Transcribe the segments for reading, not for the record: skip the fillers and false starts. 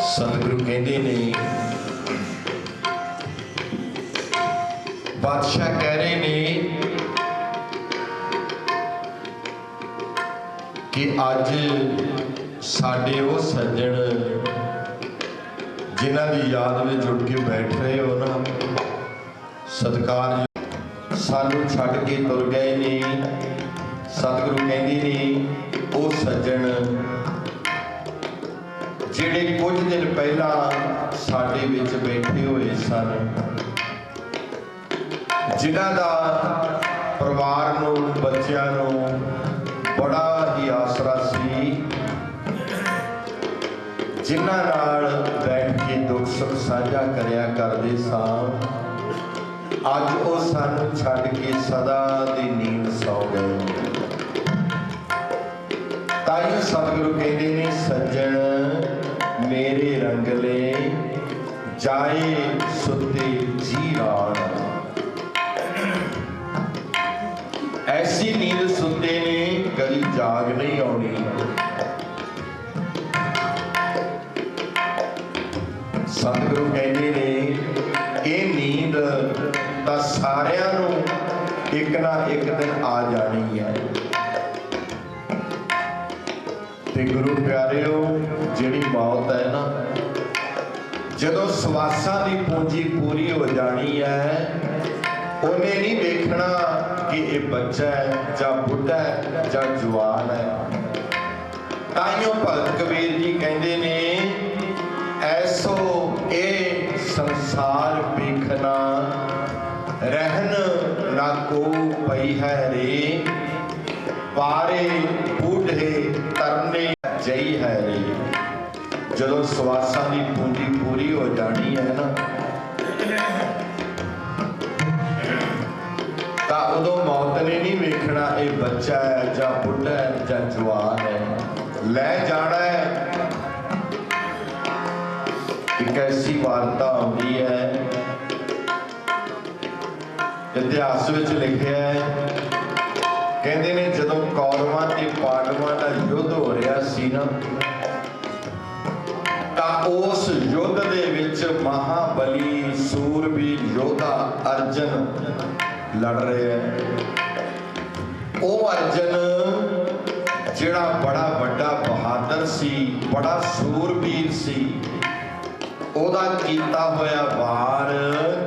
सतगुरु कहते ने, बादशाह कह रहे ने कि अज साडे वो सज्जन जिन्हां दी याद में जुड़ के बैठ रहे हो ना, सत्कार सानू छड्ड के तुर गए ने। सतगुरु कहते ने वो सज्जन जिहड़े कुछ दिन पहला साडे विच बैठे हुए सन, जिन्हां दा परिवार नूं बच्चिआं नूं बड़ा ही आसरा सी, जिन्हां नाल बैठ के दुख सुख साझा करिया करदे सां, अज वो सानू छड्ड के सदा दी नींद सौ गए। ताईं सतगुरु कहते ने, सज्जन मेरे रंगले जाए सुते जी राण। ऐसी नींद सुते ने कभी जाग नहीं आनी। सतगुरु कहते ने ये नींद तां सारियां नूं एक ना एक दिन आ जानी है। ते गुरु प्यारिओ जिहड़ी मौत है ना, जदों सवासां दी पूंजी पूरी हो जानी है, उन्हें नहीं देखना कि ये बच्चा है जां बुढ़ा है जां जवान है। ताइयों भगत कबीर जी कहते ने ऐसो ए संसार देखना, रहन ना को पई है रे, पारे बूढ़े तरने जई है रे। जदों सवासां दी पूंजी पूरी हो जानी है ना, तां उदों मौत ने नहीं वेखना ये बच्चा है जां बुढ़ा है जां जवान है, लै जाना है। एक ऐसी वार्ता आती है, इतिहास विच लिखिया है, कहते ने जदों कौरवां ते पांडवां दा युद्ध हो रहा सी ना, तां उस युद्ध दे विच महाबली सूरबीर योद्धा अर्जन लड़ रहे हैं। वो अर्जन जिहड़ा बड़ा वड्डा बहादुर सी, बड़ा सूरबीर सी, ओदा कीता होया वार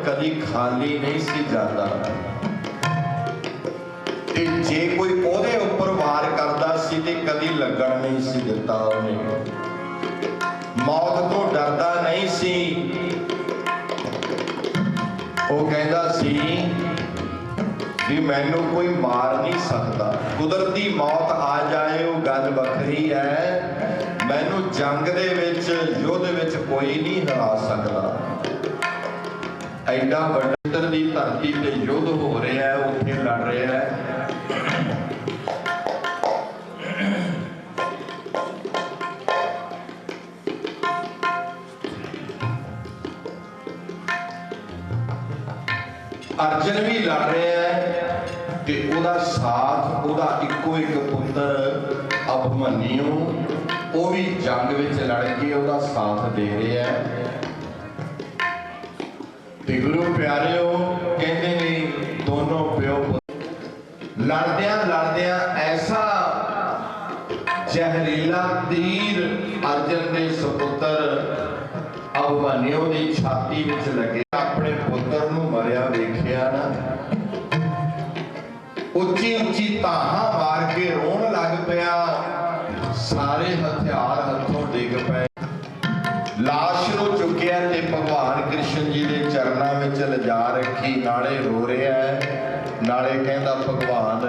कदी खाली नहीं सी जाता। ते जे कोई ओदे उपर वार करदा सी ते कदी लगन नहीं सी दिता। उन्हें मौत तो डरदा नहीं सी। वो कहता सी भी मैनू कोई मार नहीं सकता, कुदरती मौत आ जाए वो गल वखरी है, मैनू जंग दे विच युद्ध विच कोई नहीं हरा सकता। ऐडा वड्डा दी धरती ते युद्ध हो रहा है, उत्थे लड़ रहा है। अर्जन भी लड़ रहा है ते उदा साथ उदा इको एक पुत्र अभिमन्यु वो भी जंग विच लड़ के उदा साथ दे रहा है। ते गुरु प्यारिओ कहते ने दोनों प्यो लड़दियां लड़दियां ऐसा जहरीला तीर अर्जन के सपुत्र अभिमन्यु की छाती विच लगे। अपने पुत्र नूं मरिया वेखिया ना, उच्ची उच्ची ताहां मार के रोण लग पिया। सारे हथियार हथों डिग पे, लाश नूं चुकिया ते भगवान कृष्ण जी के चरणों में लिजा रखी। नाले रो रहा है, नाले कहता भगवान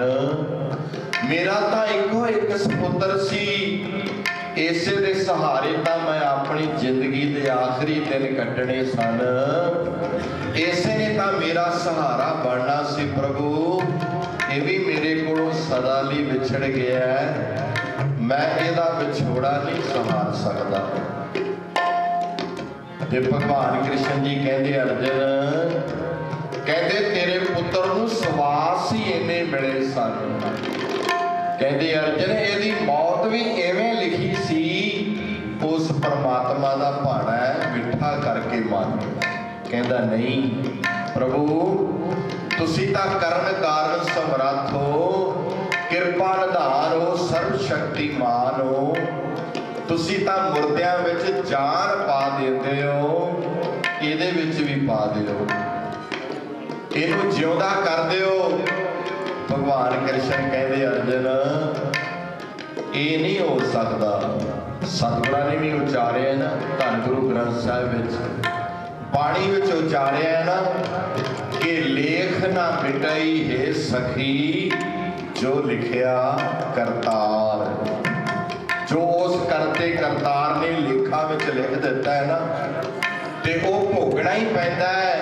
मेरा तो इको एक सपुत्र सी, इसे दे सहारे तो मैं अपनी जिंदगी के आखिरी दिन कटने सन, इसे ने तो मेरा सहारा बनना सी। प्रभु ये भी मेरे को सदा लई विछड़ गया है, मैं ਇਹਦਾ विछोड़ा नहीं संभाल सकता। ते भगवान कृष्ण जी कहते अर्जन कहते तेरे पुत्र नूं सवास ही इन्ने मिले सन। कहते अर्जन यदि मौत भी इवें लिखी सी, उस परमात्मा का भाड़ा है मिठा करके मान। कहता नहीं प्रभु तुसी तां करन कारण समर्थ हो, किरपा निधान हो, सर्व शक्तिमान हो, तुसी तां मुर्दियां विच जान पा देंदे हो, इहदे विच भी पा दिओ, इहनूं जिउंदा कर दिओ। भगवान कृष्ण कहते अर्जन ये नहीं हो सकता। सतगुरां ने भी उचारिया ना, धन गुरु ग्रंथ साहिब विच बाणी विच उचारिया है ना कि लेख ना मिटाई है सखी जो लिखिया करतार। जो उस करते करतार ने लेखा विच लिख दिता है ना, ते वो भोगना ही पैंदा है।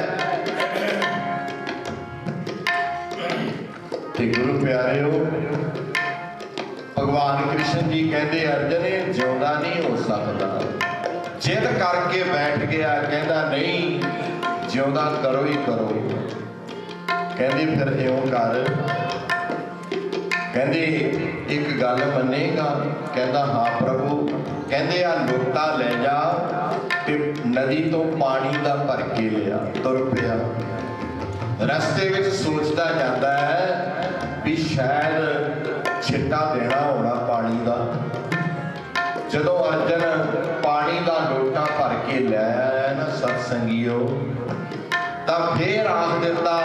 ते गुरु प्यारिओ भगवान कृष्ण जी कहते अर्जन ये जिउंदा नहीं हो सकता। जिद करके बैठ गया, कहता नहीं जिਉਂਦਾ करो ही करो। कहती फिर इउं कर, कहती एक गल मनेगा? कहता हाँ प्रभु। कहते आ लोटा ले जा ते नदी तो पानी का भर के लिया। तुर पिया, रस्ते में सोचता जाता है भी शायद छिट्टा देना होना पानी का। जदों अर्जन पानी का लोटा भर के ले आया ना सत्संगीओ, तब फिर आख दिता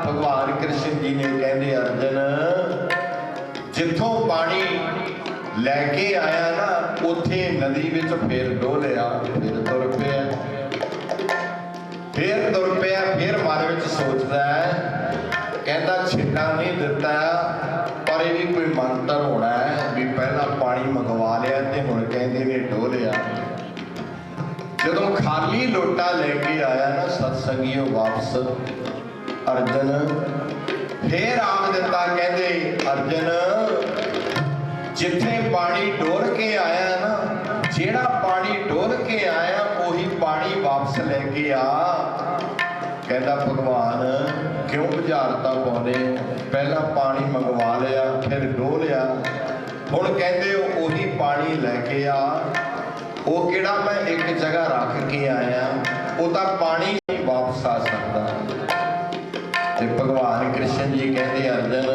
भगवान कृष्ण जी ने, कहते अर्जन जिथों पानी लैके आया ना उथे नदी विच फिर डोलिया, फिर तुर पिया, फिर तुर पिया। फिर मन विच सोचता है, कहता छिट्टा नहीं दिता पर ये भी कोई मंत्र होना है भी पहला पानी मंगवा लिया ते हुण कहंदे ने डोलिया। जदों खाली लोटा लेके आया ना सत्संगीओ वापस अर्जन, फिर आख दिता, कहते अर्जन जिथे पानी डोल के आया ना, जेड़ा पानी डोल के आया उही पानी वापस लेके आ। कहता भगवान क्यों बुझारता पाउंदे, पहला पानी मंगवा लिया फिर डोलिया, हुण कहते उही पानी लेके आ। वो किहड़ा मैं एक जगह रख के आया, वो तो पानी नहीं वापस आ सकता। ते भगवान कृष्ण जी कहते अर्जन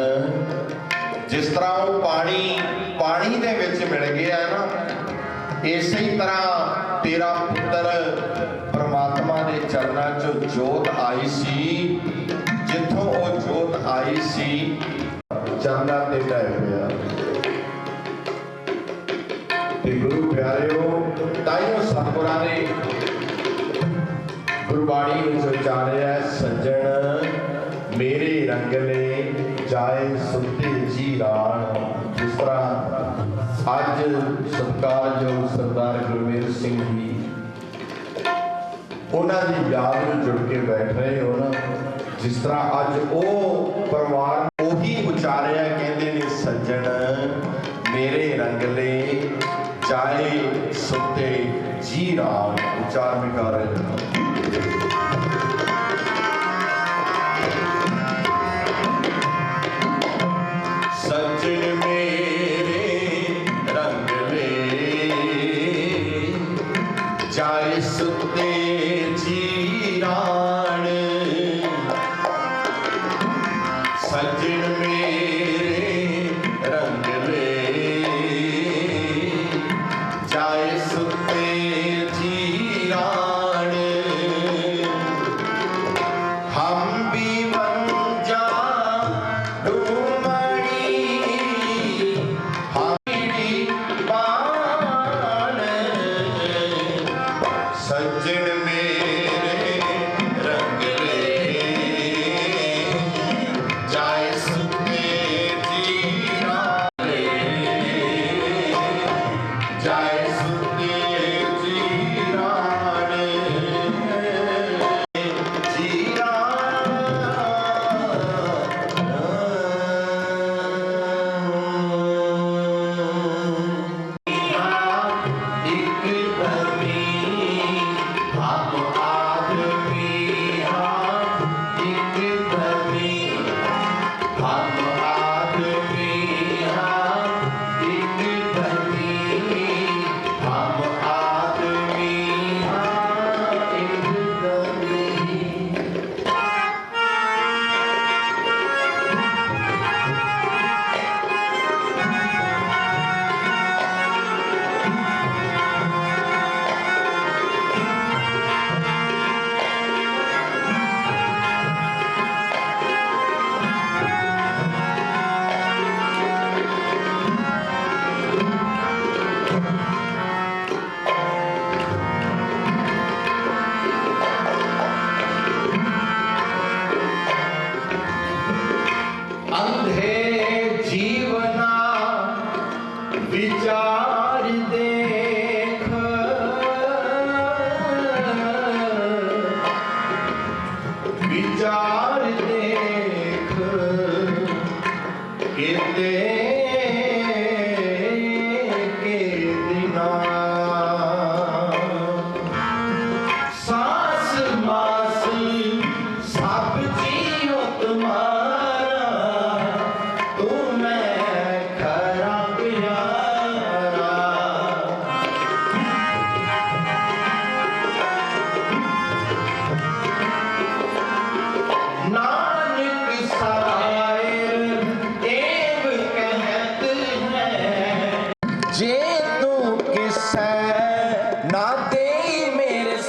जिस तरह वो पानी दे विच मिल गया ना, इस ही तरह तेरा पुत्र परमात्मा के चरणों चो जोत आई सी, जिथों वो जोत आई सी चरणों ते ढह पिया। गुरु प्यारिओ ताइयों सतगुरां ने गुरबाणी उचारिया, सज्जन मेरे रंगले जाए सुते जी राण। जिस तरह अज सत्कारयोग सरदार गुरमेल सिंह जी उन्होंने की याद में जुड़ के बैठ रहे हो ना, जिस तरह अज वो परिवार उही उचारिया, कहते ने सज्जन मेरे रंगले जाए सुते जी राण। उचार में कर रहे सज्जन मेरे रंगले जाए सुते जी राण। सज्जन मेरे रंगले जाए सुते जी राण। हम भी वंजा सज्जन मेरे रंगले जाए सुते जी राण। जाए सुते जी राण। जी राण एक धर्मी आप आदि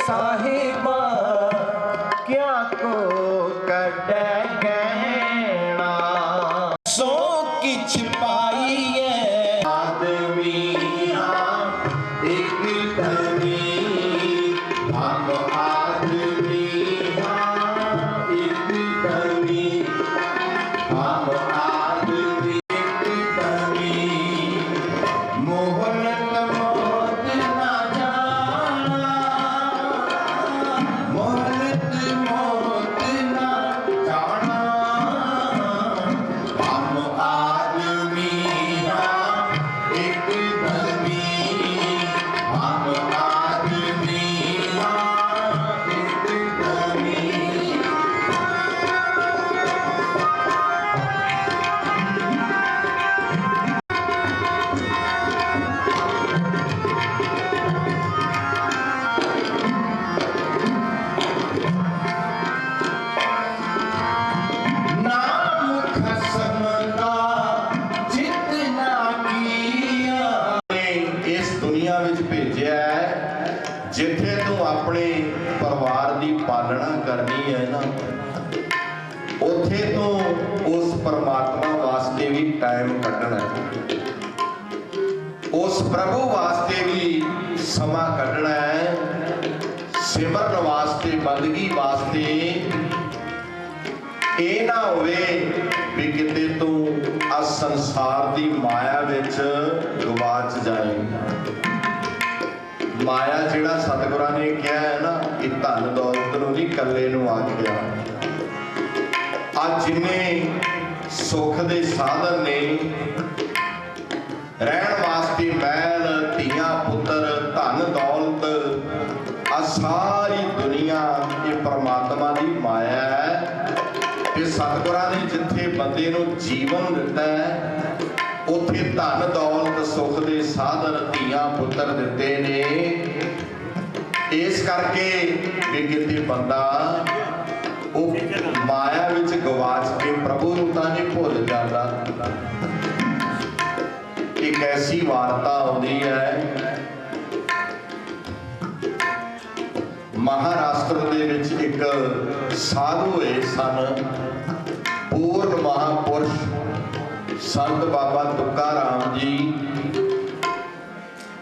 साहिबा क्या को कड़े गहना सो किछ पाइए आदमी एक धनी हम आदमी एक धनी हम आदमी एक धनी मोहन मौत ना जाना मोहन मौत ना जाना हम आदमी एक धनी हम आदमी एक धनी नाम खसम का जितना किया इस दुनिया विच भेजिया है जिथे तू अपने परिवार की पालना करनी है ना उथे तू उस परमात्मा वास्ते भी टाइम कढ़ना है उस प्रभु वास्ते भी समा कढ़ना है सिमरन वास्ते बंदगी वास्ते ਇਹ ਨਾ ਹੋਵੇ ਵੀ ਕਿਤੇ ਤੂੰ ਆ ਸੰਸਾਰ ਦੀ ਮਾਇਆ ਵਿੱਚ ਗਵਾਚ ਜਾਏ ਮਾਇਆ ਜਿਹੜਾ ਸਤਿਗੁਰਾਂ ਨੇ ਕਿਹਾ ਹੈ ਨਾ ਇਹ ਧਨ ਦੌਲਤ ਨੂੰ ਨਹੀਂ ਇਕੱਲੇ ਨੂੰ ਆਖਿਆ ਆ ਜਿੰਨੇ ਸੁੱਖ ਦੇ ਸਾਧਨ ਨੇ ਰਹਿਣ ਵਾਸਤੇ ਮਹਿਲ ਧੀਆਂ ਪੁੱਤਰ ਧਨ ਦੌਲਤ ਆ ਸਾਰੀ ਦੁਨੀਆ ਇਹ ਪਰਮਾਤਮਾ ਦੀ ਮਾਇਆ ਹੈ ਤੇ ਸਤਿਗੁਰਾਂ ਨੇ ਜਿੱਥੇ ਬੰਦੇ ਨੂੰ ਜੀਵਨ ਦਿੱਤਾ ਹੈ ਉੱਥੇ ਧਨ ਦੌਲਤ ਸੁੱਖ ਦੇ ਸਾਧਨ ਧੀਆਂ ਪੁੱਤਰ ਦਿੱਤੇ ਨੇ ਇਸ ਕਰਕੇ ਵੀ ਕਿਤੇ ਬੰਦਾ ਉਹ ਮਾਇਆ ਵਿੱਚ ਗਵਾਚ ਕੇ ਪ੍ਰਭੂ ਨੂੰ ਤਾਂ ਨਹੀਂ ਭੁੱਲ ਜਾਂਦਾ ਇੱਕ ਐਸੀ ਵਾਰਤਾ ਆਉਂਦੀ ਹੈ ਮਹਾਰਾਸ਼ਟਰ ਦੇ ਵਿੱਚ ਇੱਕ ਸਾਧੂ ਹੋਏ ਸਨ ਪੂਰਨ ਮਹਾਪੁਰਸ਼ ਸੰਤ ਬਾਬਾ ਤੁੱਕਾ ਰਾਮ ਜੀ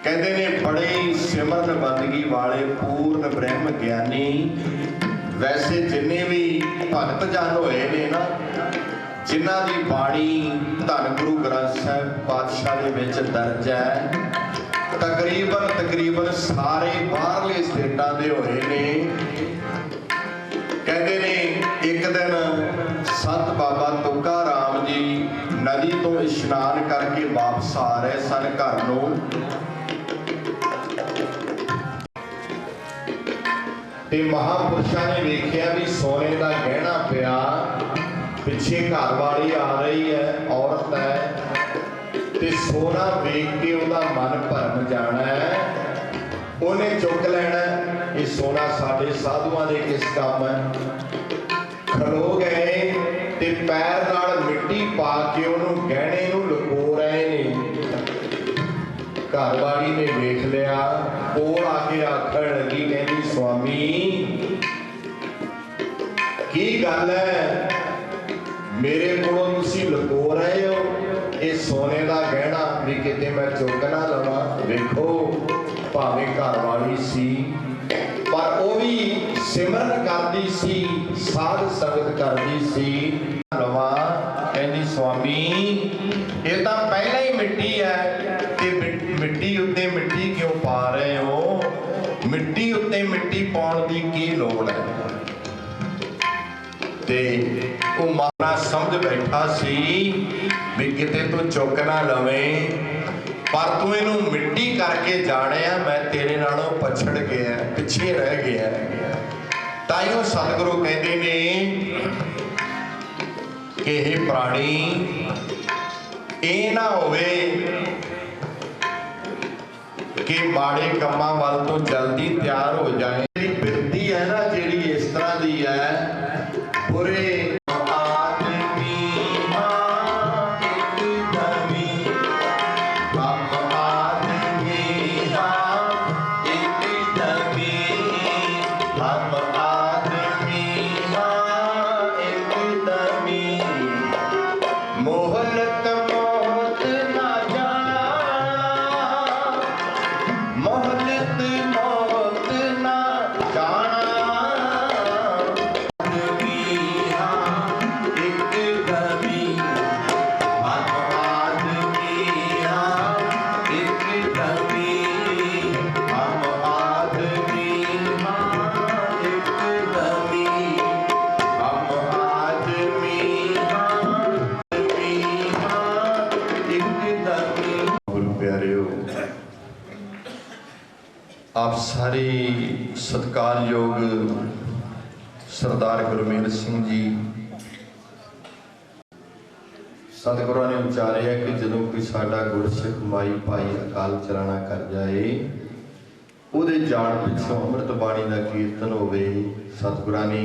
ਕਹਿੰਦੇ ਨੇ ਬੜੇ ਹੀ ਸਿਮਰਨ ਬੰਦਗੀ ਵਾਲੇ ਪੂਰਨ ਬ੍ਰਹਮ ਗਿਆਨੀ ਵੈਸੇ ਜਿੰਨੇ ਵੀ ਭਗਤ ਜਨ ਹੋਏ ਨੇ ਨਾ ਜਿਨ੍ਹਾਂ ਦੀ ਬਾਣੀ ਧੰਨ ਗੁਰੂ ਗ੍ਰੰਥ ਸਾਹਿਬ ਪਾਤਸ਼ਾਹ ਦੇ ਵਿੱਚ ਦਰਜ ਹੈ ਤਕਰੀਬਨ ਸਾਰੇ ਬਾਹਰਲੇ ਸਟੇਟਾਂ ਦੇ ਹੋਏ ਨੇ ਕਹਿੰਦੇ ਨੇ ਇੱਕ ਦਿਨ ਸੰਤ ਬਾਬਾ ਤੁੱਕਾ ਰਾਮ ਜੀ ਨਦੀ ਤੋਂ ਇਸ਼ਨਾਨ ਕਰਕੇ ਵਾਪਸ ਆ ਰਹੇ ਸਨ ਘਰ ਨੂੰ ਤੇ ਮਹਾਪੁਰਸ਼ਾਂ ਨੇ ਵੇਖਿਆ ਵੀ ਸੋਨੇ ਦਾ ਗਹਿਣਾ ਪਿਆ ਪਿੱਛੇ ਘਰ ਵਾਲੀ ਆ ਰਹੀ ਹੈ ਔਰਤ ਹੈ ਤੇ ਸੋਨਾ ਵੇਖ ਕੇ ਉਹਦਾ ਮਨ ਭਰਮ ਜਾਣਾ ਹੈ ਉਹਨੇ ਚੁੱਕ ਲੈਣਾ ਇਹ ਸੋਨਾ ਸਾਡੇ ਸਾਧੂਆਂ ਦੇ ਕਿਸ ਕੰਮ ਹੈ ਖਲੋ ਗਏ ਤੇ ਪੈਰ ਨਾਲ ਮਿੱਟੀ ਪਾ ਕੇ ਉਹਨੂੰ ਗਹਿਣੇ ਨੂੰ ਲੁਕੋ ਰਹੇ ਨੇ ਘਰ ਵਾਲੀ ਨੇ ਵੇਖ ਲਿਆ ਕੋਲ ਆ ਕੇ ਆਖਣ ਲੱਗੀ ਕਹਿੰਦੀ ਸਵਾਮੀ ਕੀ ਗੱਲ ਹੈ ਮੇਰੇ ਕੋਲੋਂ ਤੁਸੀਂ ਲੁਕੋ ਰਹੇ ਹੋ ਇਹ ਸੋਨੇ ਦਾ ਗਹਿਣਾ ਵੀ ਕਿਤੇ ਮੈਂ ਚੁੱਕ ਨਾ ਲਵਾਂ ਵੇਖੋ ਭਾਵੇਂ ਘਰ ਵਾਲੀ ਸੀ ਪਰ ਉਹ ਵੀ ਸਿਮਰਨ ਕਰਦੀ ਸੀ ਸਾਧ ਸੰਗਤ ਕਰਦੀ ਸੀ ਲਵਾਂ ਕਹਿੰਦੀ ਸਵਾਮੀ ਇਹ ਤਾਂ ਪਹਿਲਾਂ ਹੀ ਮਿੱਟੀ ਹੈ ਤੇ ਮਿੱਟੀ ਉੱਤੇ ਮਿੱਟੀ ਕਿਉਂ ਪਾ ਰਹੇ ਹੋ ਮਿੱਟੀ ਉੱਤੇ ਮਿੱਟੀ ਪਾਉਣ ਦੀ ਕੀ ਲੋੜ ਹੈ ਤੇ ਉਹ ਮਾਨਾ ਸਮਝ ਬੈਠਾ ਸੀ ਵੀ ਕਿਤੇ ਤੂੰ ਚੁੱਕ ਨਾ ਲਵੇਂ ਪਰ ਤੂੰ ਇਹਨੂੰ ਮਿੱਟੀ ਕਰਕੇ ਜਾਣਿਆ ਮੈਂ ਤੇਰੇ ਨਾਲੋਂ ਪਛੜ ਗਿਆ ਪਿੱਛੇ ਰਹਿ ਗਿਆ ਤਾਈਓ ਸਤਿਗੁਰੂ ਕਹਿੰਦੇ ਨੇ ਕਿ ਇਹ ਪ੍ਰਾਣੀ ਇਹ ਨਾ ਹੋਵੇ ਕਿ ਮਾੜੇ ਕੰਮਾਂ ਵੱਲ ਤੋਂ ਜਲਦੀ ਤਿਆਰ ਹੋ ਜਾਏ ਜਿਹੜੀ ਬਿਰਤੀ ਹੈ ਨਾ ਜਿਹੜੀ ਇਸ ਤਰ੍ਹਾਂ ਦੀ ਹੈ ਬੁਰੇ हम आदमी हाँ एकदमी, मोहलत मौत ना जाना, मोहलत मौत ना जाना। आदमी हाँ एकदमी, हम आदमी हाँ एकदमी, हम आदमी हाँ एकदमी, हम आदमी हाँ एकदमी। गुरु प्यारेओ, आप सारे सत्कारयोग सरदार गुरमेल सिंह जी, सतगुਰਾਂ ने उचारिया कि ਜਦੋਂ कोई साडा गुरसिख माई भाई अकाल चलाना कर जाए, ਉਹਦੇ ਜਾਣ ਪਿੱਛੋਂ ਅੰਮ੍ਰਿਤ ਬਾਣੀ ਦਾ ਕੀਰਤਨ ਹੋਵੇ। ਸਤਿਗੁਰਾਂ ਨੇ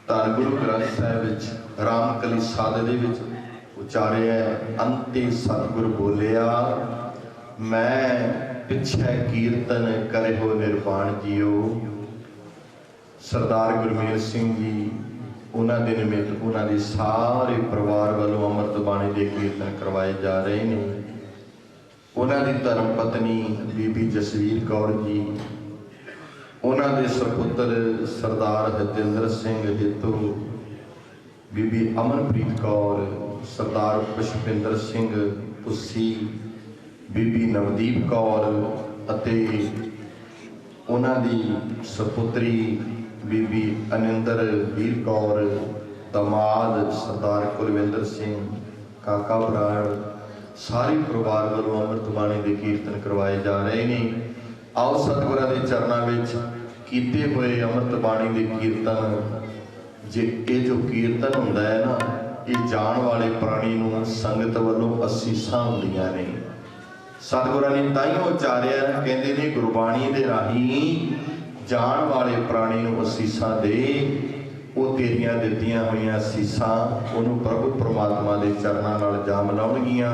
ਧੰਨ ਗੁਰੂ ਗ੍ਰੰਥ ਸਾਹਿਬ ਵਿੱਚ ਰਾਮਕਲੀ ਸਾਧ ਦੇ ਵਿੱਚ ਉਚਾਰਿਆ, ਅੰਤੇ ਸਤਿਗੁਰ ਬੋਲਿਆ, ਮੈਂ ਪਿੱਛੇ ਕੀਰਤਨ ਕਰੇ ਹੋ ਨਿਰਵਾਣ ਜੀਓ। ਸਰਦਾਰ ਗੁਰਮੇਲ ਸਿੰਘ ਜੀ, ਉਹਨਾਂ ਦੇ ਨਿਮਿਤ ਉਹਨਾਂ ਦੇ ਸਾਰੇ ਪਰਿਵਾਰ ਵੱਲੋਂ ਅੰਮ੍ਰਿਤ ਬਾਣੀ ਦੇ ਕੀਰਤਨ ਕਰਵਾਏ ਜਾ ਰਹੇ ਨੇ। ਉਹਨਾਂ ਦੀ ਧਰਮ ਪਤਨੀ ਬੀਬੀ ਜਸਵੀਰ ਕੌਰ ਜੀ, ਉਹਨਾਂ ਦੇ ਸੁਪੁੱਤਰ ਸਰਦਾਰ ਹਰਜਿੰਦਰ ਸਿੰਘ ਹਿੱਤੂ, ਬੀਬੀ ਅਮਨਪ੍ਰੀਤ ਕੌਰ, ਸਰਦਾਰ ਪੁਸ਼ਪਿੰਦਰ ਸਿੰਘ ਪੁੱਸੀ, ਬੀਬੀ ਨਵਦੀਪ ਕੌਰ ਅਤੇ ਉਹਨਾਂ ਦੀ ਸੁਪੁੱਤਰੀ ਬੀਬੀ ਅਨਿੰਦਰ ਵੀਰ ਕੌਰ, ਦਮਾਦ ਸਰਦਾਰ ਕੁਲਵਿੰਦਰ ਸਿੰਘ, ਕਾਕਾ ਬਰਾੜ, ਸਾਰੇ ਪਰਿਵਾਰ ਵੱਲੋਂ ਅੰਮ੍ਰਿਤ ਬਾਣੀ ਦੇ ਕੀਰਤਨ ਕਰਵਾਏ ਜਾ ਰਹੇ ਨੇ। ਆਓ ਸਤਿਗੁਰਾਂ ਦੇ ਚਰਨਾਂ ਵਿੱਚ ਕੀਤੇ ਹੋਏ ਅੰਮ੍ਰਿਤ ਬਾਣੀ ਦੇ ਕੀਰਤਨ, ਜੇ ਇਹ ਜੋ ਕੀਰਤਨ ਹੁੰਦਾ ਹੈ ਨਾ, ਇਹ ਜਾਣ ਵਾਲੇ ਪ੍ਰਾਣੀ ਨੂੰ ਸੰਗਤ ਵੱਲੋਂ ਅਸੀਸਾਂ ਹੁੰਦੀਆਂ ਨੇ। ਸਤਿਗੁਰਾਂ ਨੇ ਤਾਈਓ ਉਚਾਰਿਆ, ਕਹਿੰਦੇ ਨੇ ਗੁਰਬਾਣੀ ਦੇ ਰਾਹੀਂ ਜਾਣ ਵਾਲੇ ਪ੍ਰਾਣੀ ਨੂੰ ਅਸੀਸਾਂ ਦੇ, ਉਹ ਤੇਰੀਆਂ ਦਿੱਤੀਆਂ ਹੋਈਆਂ ਅਸੀਸਾਂ ਉਹਨੂੰ ਪ੍ਰਭੂ ਪਰਮਾਤਮਾ ਦੇ ਚਰਨਾਂ ਨਾਲ ਜਾ ਮਿਲਾਉਣਗੀਆਂ।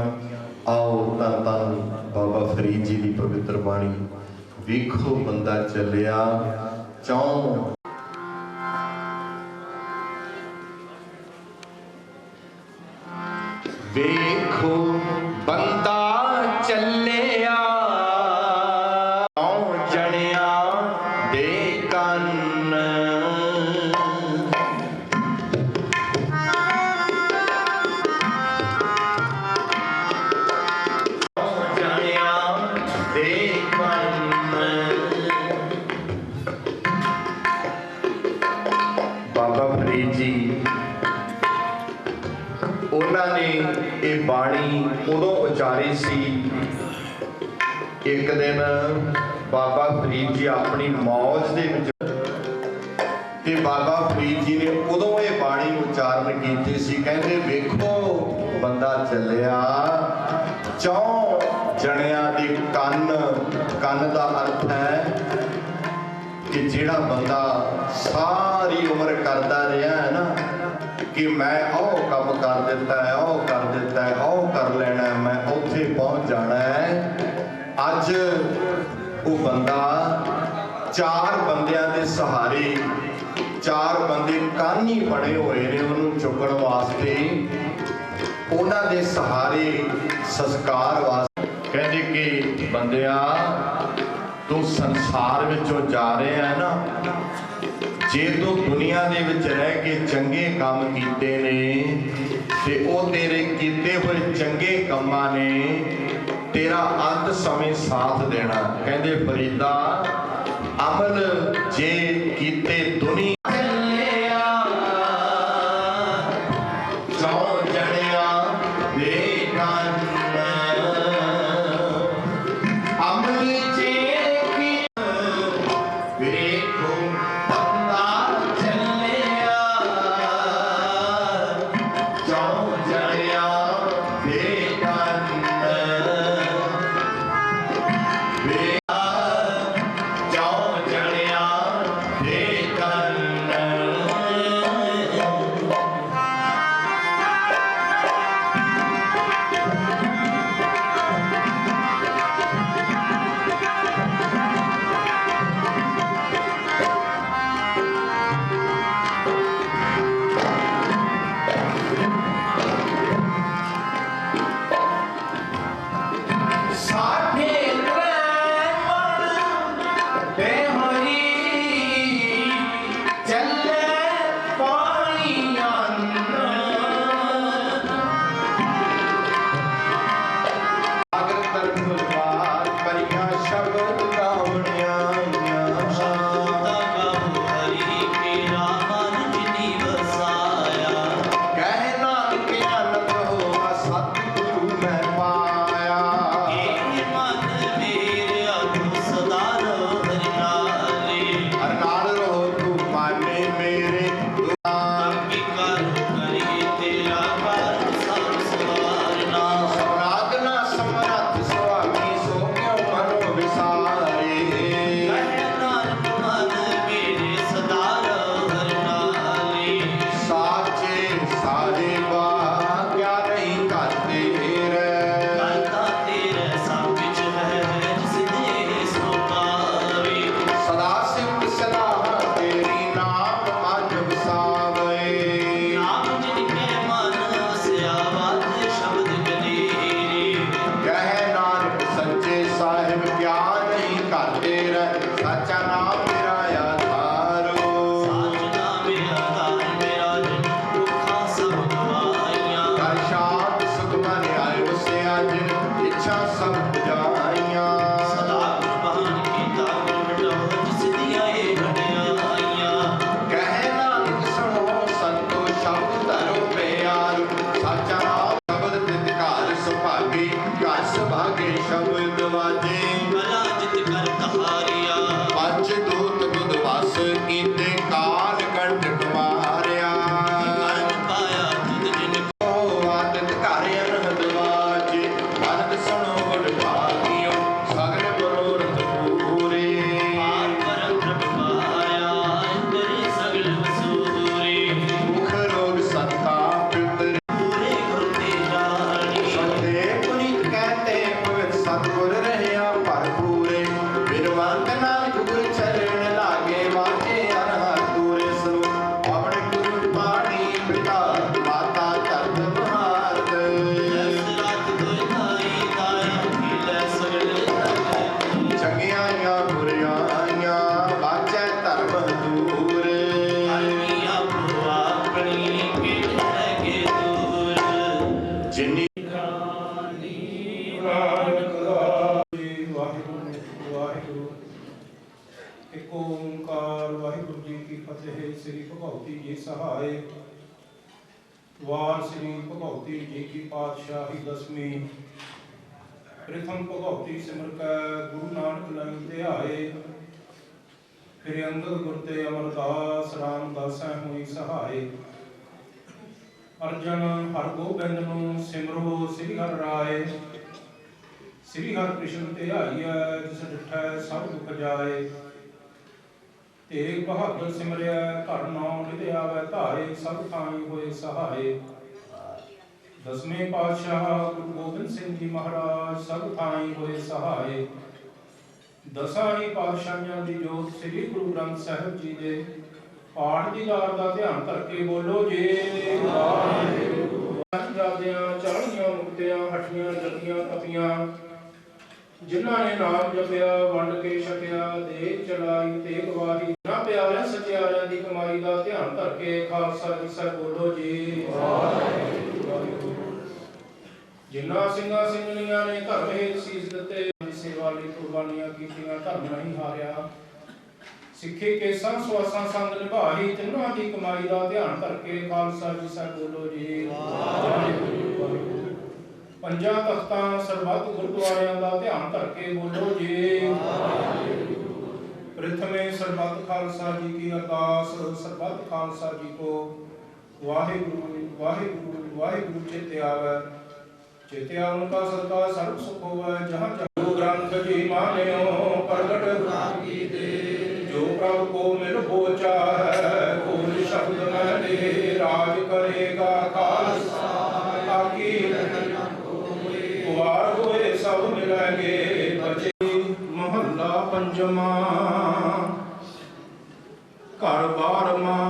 ਆਓ ਧੰਨ ਧੰਨ ਬਾਬਾ ਫਰੀਦ ਜੀ ਦੀ ਪਵਿੱਤਰ ਬਾਣੀ, ਵੇਖੋ ਬੰਦਾ ਚੱਲਿਆ ਚੌਂ। ਵੇਖੋ ਬੰਦਾ ਚੱਲਿਆ ਚੌਂ ਜਣਿਆਂ ਦੇ ਕੰਨ, ਜਣਿਆਂ ਦੇ ਕੰਨ। ਬਾਬਾ ਫਰੀਦ ਜੀ, ਉਹਨਾਂ ਨੇ ਇਹ ਬਾਣੀ ਉਦੋਂ ਉਚਾਰੀ ਸੀ। ਇੱਕ ਦਿਨ ਬਾਬਾ ਫਰੀਦ ਜੀ ਆਪਣੀ ਮੌਜ ਦੇ ਵਿੱਚ, ਤੇ ਬਾਬਾ ਫਰੀਦ ਜੀ ਨੇ ਉਦੋਂ ਇਹ ਬਾਣੀ ਉਚਾਰਨ ਕੀਤੀ ਸੀ। ਕਹਿੰਦੇ ਵੇਖੋ ਬੰਦਾ ਚੱਲਿਆ ਚੌਂ ਜਣਿਆਂ ਦੇ ਕੰਨ। ਕੰਨ ਦਾ ਅਰਥ ਹੈ ਕਿ ਜਿਹੜਾ ਬੰਦਾ ਸਾਰੀ ਉਮਰ ਕਰਦਾ ਰਿਹਾ ਹੈ ਨਾ, ਕਿ ਮੈਂ ਉਹ ਕੰਮ ਕਰ ਦਿੱਤਾ ਹੈ, ਉਹ ਕਰ ਦਿੱਤਾ ਹੈ, ਉਹ ਕਰ ਲੈਣਾ, ਮੈਂ ਉੱਥੇ ਪਹੁੰਚ ਜਾਣਾ ਹੈ। ਅੱਜ ਉਹ ਬੰਦਾ ਚਾਰ ਬੰਦਿਆਂ ਦੇ ਸਹਾਰੇ, ਚਾਰ ਬੰਦੇ ਕੰਨ ਹੀ ਬਣੇ ਹੋਏ ਨੇ ਉਹਨੂੰ ਚੁੱਕਣ ਵਾਸਤੇ, ਉਹਨਾਂ ਦੇ ਸਹਾਰੇ ਸੰਸਕਾਰ ਵਾਸਤੇ। ਕਹਿੰਦੇ ਕਿ ਬੰਦਿਆ, ਤੂੰ ਸੰਸਾਰ ਵਿੱਚੋਂ ਜਾ ਰਿਹਾ ਹੈ ਨਾ, ਜੇ ਤੂੰ ਦੁਨੀਆ ਦੇ ਵਿੱਚ ਰਹਿ ਕੇ ਚੰਗੇ ਕੰਮ ਕੀਤੇ ਨੇ, ਤੇ ਉਹ ਤੇਰੇ ਕੀਤੇ ਹੋਏ ਚੰਗੇ ਕੰਮਾਂ ਨੇ ਤੇਰਾ ਅੰਤ ਸਮੇਂ ਸਾਥ ਦੇਣਾ। ਕਹਿੰਦੇ ਫਰੀਦਾ, ਅਮਲ ਜੇ ਕੀਤੇ ਦੁਨੀਆ दास इने काल कंटक मारिया पाया तुद जिनको आदत घर अनहद वाजे भरत सुनो गुण भागियो सगल मनोरथ पूरे परम प्रभ पाया इंद्र सगल वसूरे मुख रोग संता पितर पूरे गुरु तेजानी सुनते पुनीत कहते पवित्र सतगुर रहया भरपूरे बिरवंत नानक गुर चरण लागे वाटे अनहद दूरे सुनो अपने गुरु पाणी पिता माता तरत महारत रात कोई ताई ताया खिले सगल तक चंगियां बुरियां बाचै धर्म दूर आदमी आपो अपनी के लगे दूर जिन्नी ਵਾਹਿਗੁਰੂ ਇੱਕ ਓੰਕਾਰ ਵਾਹਿਗੁਰੂ ਜੀ ਕੀ ਫਤਿਹ। ਸ੍ਰੀ ਭਗਉਤੀ ਜੀ ਸਹਾਇ ਵਾਰ ਸ੍ਰੀ ਭਗਉਤੀ ਜੀ ਕੀ ਪਾਤਸ਼ਾਹੀ ਦਸਵੀਂ ਪ੍ਰਥਮ ਭਗਉਤੀ ਸਿਮਰ ਕੈ ਗੁਰੂ ਨਾਨਕ ਲੰਗ ਧਿਆਏ ਫਿਰ ਅੰਗਦ ਗੁਰ ਤੇ ਅਮਰਦਾਸ ਰਾਮਦਾਸੈ ਹੋਈ ਸਹਾਇ ਅਰਜਨ ਹਰ ਗੋਬਿੰਦ ਨੂੰ ਸਿਮਰੋ ਸ੍ਰੀ ਹਰਿ ਰਾਏ ਸ੍ਰੀ ਹਰਿ ਕ੍ਰਿਸ਼ਨ ਧਿਆਈਐ ਜਿਸ ਡਿਠੈ ਸਭ ਦੁਖ ਜਾਏ ਤੇਗ ਬਹਾਦਰ ਸਿਮਰਿਆ ਘਰ ਨਾਉ ਨਿਧ ਆਵੈ ਧਾਰੇ ਸਭ ਥਾਈ ਹੋਏ ਸਹਾਏ ਦਸਵੇਂ ਪਾਤਸ਼ਾਹ ਗੁਰੂ ਗੋਬਿੰਦ ਸਿੰਘ ਜੀ ਮਹਾਰਾਜ ਸਭ ਥਾਈ ਹੋਏ ਸਹਾਏ ਦਸਾਂ ਹੀ ਪਾਤਸ਼ਾਹਾਂ ਦੀ ਜੋਤ ਸ੍ਰੀ ਗੁਰੂ ਗ੍ਰੰਥ ਸਾਹਿਬ ਜੀ ਦੇ ਪਾਠ ਦੀ ਲਾਰ ਦਾ ਧਿਆਨ ਧਰ ਕੇ ਬੋਲੋ ਜੀ ਵਾਹਿਗੁਰੂ। ਜਾਦਿਆਂ ਚਾਲੀਆਂ ਮੁਕਤਿਆਂ ਹੱਟੀਆਂ ਜਪੀਆਂ ਤਪੀਆਂ ਜਿਨ੍ਹਾਂ ਨੇ ਨਾਮ ਜਪਿਆ ਵੰਡ ਕੇ ਛਕਿਆ ਦੇ ਚਲਾਈ ਤੇ ਗਵਾਹੀ ਨਾ ਪਿਆਰਿਆਂ ਸਚਿਆਰਿਆਂ ਦੀ ਕਮਾਈ ਦਾ ਧਿਆਨ ਧਰ ਕੇ ਖਾਲਸਾ ਜੀ ਸਾਹਿਬ ਬੋਲੋ ਜੀ ਵਾਹਿਗੁਰੂ। ਜਿਨ੍ਹਾਂ ਸਿੰਘਾਂ ਸਿੰਘਣੀਆਂ ਨੇ ਧਰਮ ਹੇਤ ਸੀਸ ਦਿੱਤੇ ਸੇਵਾ ਲਈ ਕੁਰਬਾਨੀਆਂ ਕੀਤੀਆਂ ਧਰਮ ਨਹੀਂ ਹਾਰਿਆ ਸਿੱਖੀ ਕੇਸਾਂ ਸਵਾਸਾਂ ਸੰਗ ਨਿਭਾਈ ਤਿੰਨਾਂ ਦੀ ਕਮਾਈ ਦਾ ਧਿਆਨ ਧਰ ਕੇ ਖਾਲਸਾ ਜੀ ਸਾਹਿਬ ਬੋਲੋ ਜੀ ਵਾਹਿਗੁਰੂ। ਪੰਜਾਂ ਤਖਤਾਂ ਸਰਬੱਤ ਗੁਰਦੁਆਰਿਆਂ ਦਾ ਧਿਆਨ ਧਰ ਕੇ ਬੋਲੋ ਜੀ ਵਾਹਿਗੁਰੂ। ਪ੍ਰਥਮੇ ਸਰਬੱਤ ਖਾਲਸਾ ਜੀ ਕੀ ਅਰਦਾਸ ਸਰਬੱਤ ਖਾਲਸਾ ਜੀ ਕੋ ਵਾਹਿਗੁਰੂ ਵਾਹਿਗੁਰੂ ਵਾਹਿਗੁਰੂ ਚਿਤ ਆਵੈ ਚਿਤ ਆਵਨ ਕਾ ਸਦਕਾ ਸਰਬ ਸੁਖ ਹੋਵੈ ਜਹਾਂ ਜਹਾਂ ਗ੍ਰੰਥ ਜੀ ਮਾਨਿਓ ਪ੍ਰਗਟ ਰਾਗੀ ਦੇ ਜੋ ਪ੍ਰਭ ਕੋ ਮਿਲ ਬੋਚਾ ਹੈ ਕੋਲ ਸ਼ਬਦ ਮੈਂ ਦੇ ਰਾਜ ਕਰੇਗਾ ਖਾਲਸਾ ਆਕੀ ਵਾਰ ਹੋਏ ਸਭ ਮਿਲਾਂਗੇ ਬਚੇ ਮਹੱਲਾ ਪੰਜਵਾਂ ਘਰ ਬਾਰਵਾਂ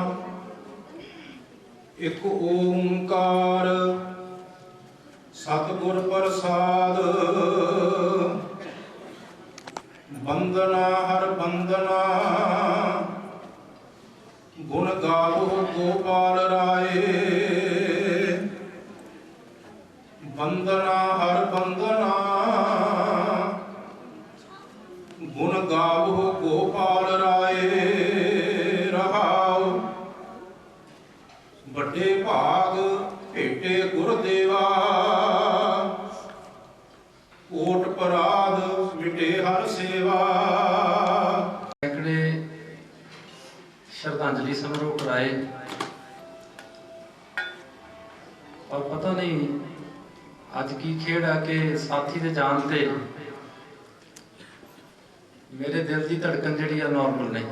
ਇੱਕ ਓੰਕਾਰ ਸਤਿਗੁਰ ਪ੍ਰਸਾਦ ਬੰਦਨਾ ਹਰ ਬੰਦਨਾ ਗੁਣ ਗਾਵੋ ਗੋਪਾਲ ਰਾਏ ਬੰਦਨਾ ਹਰ ਬੰਦਨਾ ਗੁਣ ਗਾਵੋ ਗੋਪਾਲ ਰਾਏ ਰਹਾਉ ਵੱਡੇ ਭਾਗ ਭੇਟੇ ਗੁਰਦੇਵਾ ਕੋਟ ਪਰਾਧ ਮਿਟੇ ਹਰ ਸੇਵਾ। ਸੈਂਕੜੇ ਸ਼ਰਧਾਂਜਲੀ ਸਮਾਰੋਹ ਕਰਾਏ ਔਰ ਪਤਾ ਨਹੀਂ ਅੱਜ ਕੀ ਖੇਡ ਆ ਕਿ ਸਾਥੀ ਦੇ ਜਾਣ ਤੇ ਮੇਰੇ ਦਿਲ ਦੀ ਧੜਕਣ ਜਿਹੜੀ ਆ ਨਾਰਮਲ ਨਹੀਂ।